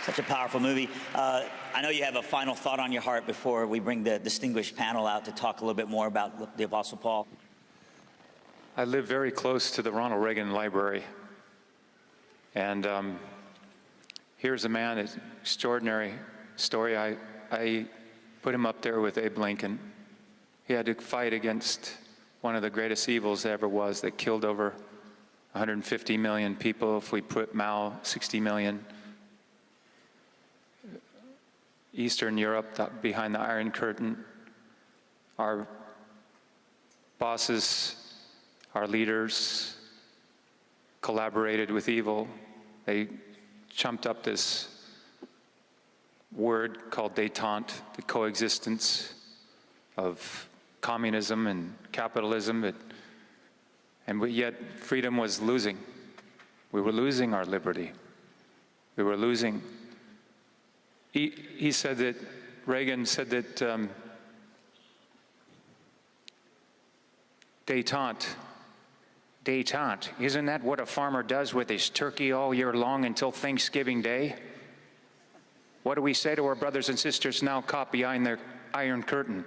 Such a powerful movie. I know you have a final thought on your heart before we bring the distinguished panel out to talk a little bit more about the Apostle Paul. I live very close to the Ronald Reagan Library. And here's a man, an extraordinary story. I put him up there with Abe Lincoln. He had to fight against one of the greatest evils there ever was that killed over 150 million people. If we put Mao, 60 million. Eastern Europe, behind the Iron Curtain. Our bosses, our leaders collaborated with evil. They chumped up this word called détente, the coexistence of communism and capitalism, and yet freedom was losing. We were losing our liberty. We were losing. He said that, Reagan said that détente, isn't that what a farmer does with his turkey all year long until Thanksgiving Day? What do we say to our brothers and sisters now caught behind their Iron Curtain?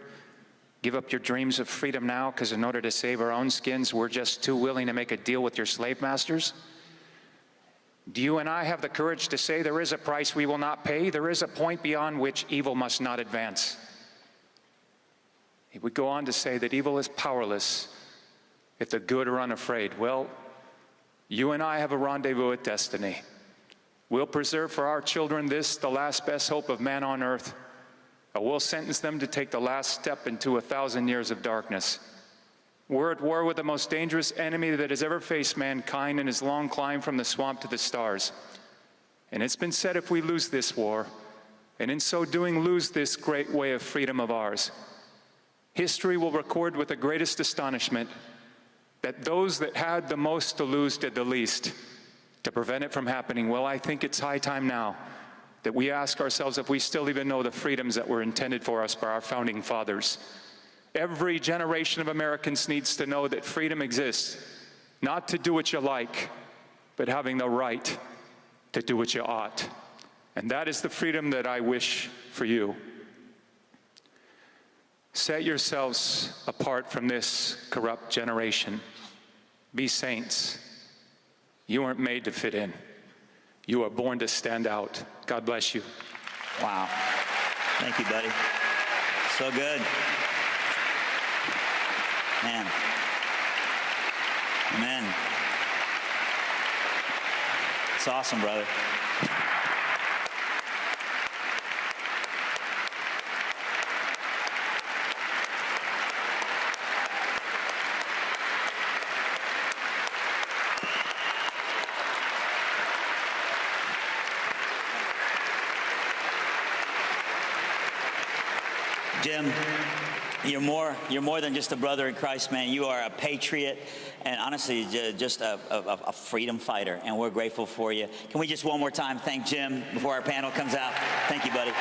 Give up your dreams of freedom now, because in order to save our own skins, we're just too willing to make a deal with your slave masters? Do you and I have the courage to say there is a price we will not pay? There is a point beyond which evil must not advance. He would go on to say that evil is powerless if the good are unafraid. Well, you and I have a rendezvous with destiny. We'll preserve for our children this, the last best hope of man on earth. Or we'll sentence them to take the last step into 1,000 years of darkness. We're at war with the most dangerous enemy that has ever faced mankind in his long climb from the swamp to the stars. And it's been said, if we lose this war, and in so doing lose this great way of freedom of ours, history will record with the greatest astonishment that those that had the most to lose did the least to prevent it from happening. Well, I think it's high time now that we ask ourselves if we still even know the freedoms that were intended for us by our founding fathers. Every generation of Americans needs to know that freedom exists, not to do what you like, but having the right to do what you ought. And that is the freedom that I wish for you. Set yourselves apart from this corrupt generation. Be saints. You weren't made to fit in. You are born to stand out. God bless you. Wow. Thank you, buddy. So good. Man. Amen. It's awesome, brother. Jim, you're more than just a brother in Christ, man. You are a patriot and honestly just a freedom fighter, and we're grateful for you. Can we just one more time thank Jim before our panel comes out? Thank you, buddy.